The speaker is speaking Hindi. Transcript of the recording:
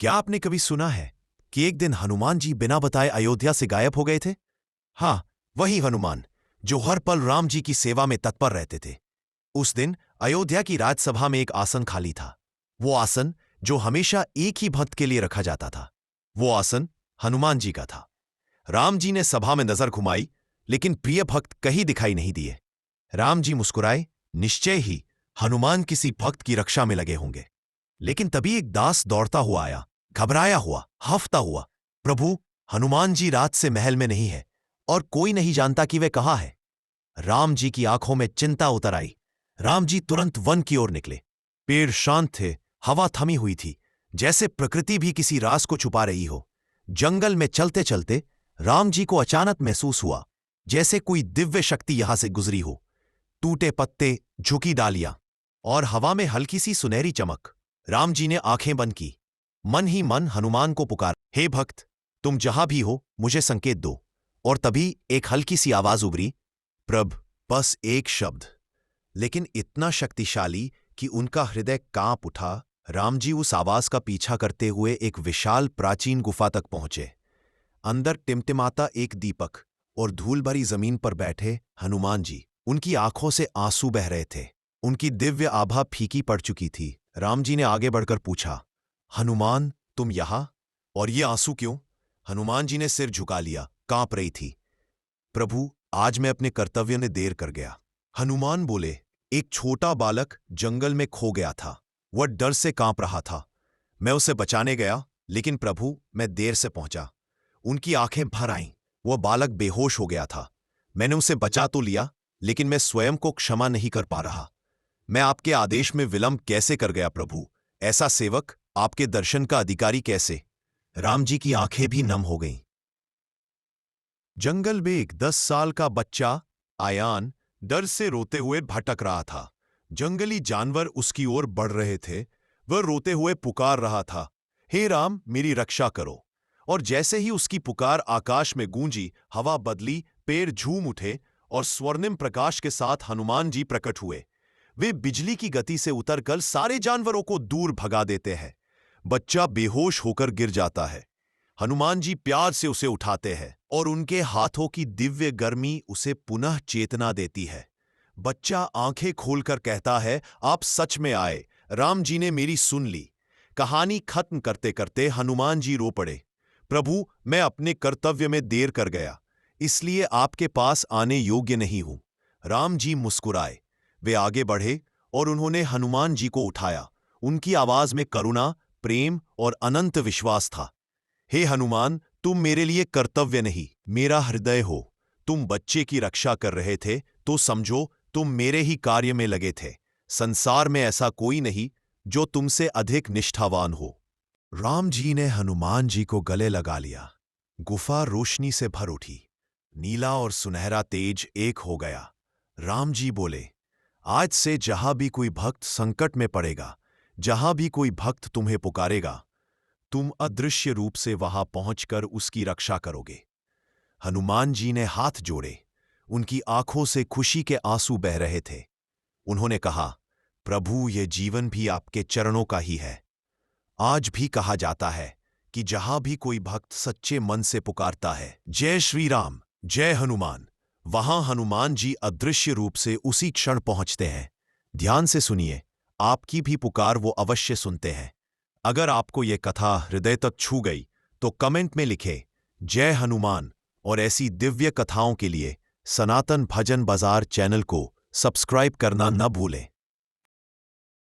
क्या आपने कभी सुना है कि एक दिन हनुमान जी बिना बताए अयोध्या से गायब हो गए थे? हाँ, वही हनुमान जो हर पल राम जी की सेवा में तत्पर रहते थे। उस दिन अयोध्या की राजसभा में एक आसन खाली था। वो आसन जो हमेशा एक ही भक्त के लिए रखा जाता था। वो आसन हनुमान जी का था। राम जी ने सभा में नजर घुमाई, लेकिन प्रिय भक्त कहीं दिखाई नहीं दिए। राम जी मुस्कुराए, निश्चय ही हनुमान किसी भक्त की रक्षा में लगे होंगे। लेकिन तभी एक दास दौड़ता हुआ आया, घबराया हुआ, हाफता हुआ। प्रभु, हनुमान जी रात से महल में नहीं है और कोई नहीं जानता कि वे कहाँ है। राम जी की आंखों में चिंता उतर आई। राम जी तुरंत वन की ओर निकले। पेड़ शांत थे, हवा थमी हुई थी, जैसे प्रकृति भी किसी राज को छुपा रही हो। जंगल में चलते चलते राम जी को अचानक महसूस हुआ जैसे कोई दिव्य शक्ति यहां से गुजरी हो। टूटे पत्ते, झुकी डालियां और हवा में हल्की सी सुनहरी चमक। राम जी ने आंखें बंद की, मन ही मन हनुमान को पुकार, हे भक्त, तुम जहां भी हो मुझे संकेत दो। और तभी एक हल्की सी आवाज उभरी, प्रभ, बस एक शब्द। लेकिन इतना शक्तिशाली कि उनका हृदय कांप उठा। राम जी उस आवाज का पीछा करते हुए एक विशाल प्राचीन गुफा तक पहुंचे। अंदर टिमटिमाता एक दीपक और धूल भरी जमीन पर बैठे हनुमान जी। उनकी आंखों से आंसू बह रहे थे। उनकी दिव्य आभा फीकी पड़ चुकी थी। राम जी ने आगे बढ़कर पूछा, हनुमान, तुम यहां? और ये आंसू क्यों? हनुमान जी ने सिर झुका लिया, कांप रही थी। प्रभु, आज मैं अपने कर्तव्य में देर कर गया। हनुमान बोले, एक छोटा बालक जंगल में खो गया था। वह डर से कांप रहा था। मैं उसे बचाने गया, लेकिन प्रभु, मैं देर से पहुंचा। उनकी आंखें भर आईं। वह बालक बेहोश हो गया था। मैंने उसे बचा तो लिया, लेकिन मैं स्वयं को क्षमा नहीं कर पा रहा। मैं आपके आदेश में विलंब कैसे कर गया प्रभु? ऐसा सेवक आपके दर्शन का अधिकारी कैसे? राम जी की आंखें भी नम हो गईं। जंगल में एक 10 साल का बच्चा आयान डर से रोते हुए भटक रहा था। जंगली जानवर उसकी ओर बढ़ रहे थे। वह रोते हुए पुकार रहा था, हे राम, मेरी रक्षा करो। और जैसे ही उसकी पुकार आकाश में गूंजी, हवा बदली, पेड़ झूम उठे और स्वर्णिम प्रकाश के साथ हनुमान जी प्रकट हुए। वे बिजली की गति से उतरकर सारे जानवरों को दूर भगा देते हैं। बच्चा बेहोश होकर गिर जाता है। हनुमान जी प्यार से उसे उठाते हैं और उनके हाथों की दिव्य गर्मी उसे पुनः चेतना देती है। बच्चा आंखें खोलकर कहता है, आप सच में आए, राम जी ने मेरी सुन ली। कहानी खत्म करते करते हनुमान जी रो पड़े, प्रभु, मैं अपने कर्तव्य में देर कर गया, इसलिए आपके पास आने योग्य नहीं हूं। राम जी मुस्कुराए। वे आगे बढ़े और उन्होंने हनुमान जी को उठाया। उनकी आवाज में करुणा, प्रेम और अनंत विश्वास था। हे हनुमान, तुम मेरे लिए कर्तव्य नहीं, मेरा हृदय हो। तुम बच्चे की रक्षा कर रहे थे तो समझो तुम मेरे ही कार्य में लगे थे। संसार में ऐसा कोई नहीं जो तुमसे अधिक निष्ठावान हो। राम जी ने हनुमान जी को गले लगा लिया। गुफा रोशनी से भर उठी। नीला और सुनहरा तेज एक हो गया। राम जी बोले, आज से जहां भी कोई भक्त संकट में पड़ेगा, जहां भी कोई भक्त तुम्हें पुकारेगा, तुम अदृश्य रूप से वहां पहुंचकर उसकी रक्षा करोगे। हनुमान जी ने हाथ जोड़े। उनकी आंखों से खुशी के आंसू बह रहे थे। उन्होंने कहा, प्रभु, ये जीवन भी आपके चरणों का ही है। आज भी कहा जाता है कि जहां भी कोई भक्त सच्चे मन से पुकारता है, जय श्री राम, जय हनुमान, वहां हनुमान जी अदृश्य रूप से उसी क्षण पहुंचते हैं। ध्यान से सुनिए, आपकी भी पुकार वो अवश्य सुनते हैं। अगर आपको ये कथा हृदय तक छू गई तो कमेंट में लिखें, जय हनुमान। और ऐसी दिव्य कथाओं के लिए सनातन भजन बाजार चैनल को सब्सक्राइब करना न भूलें।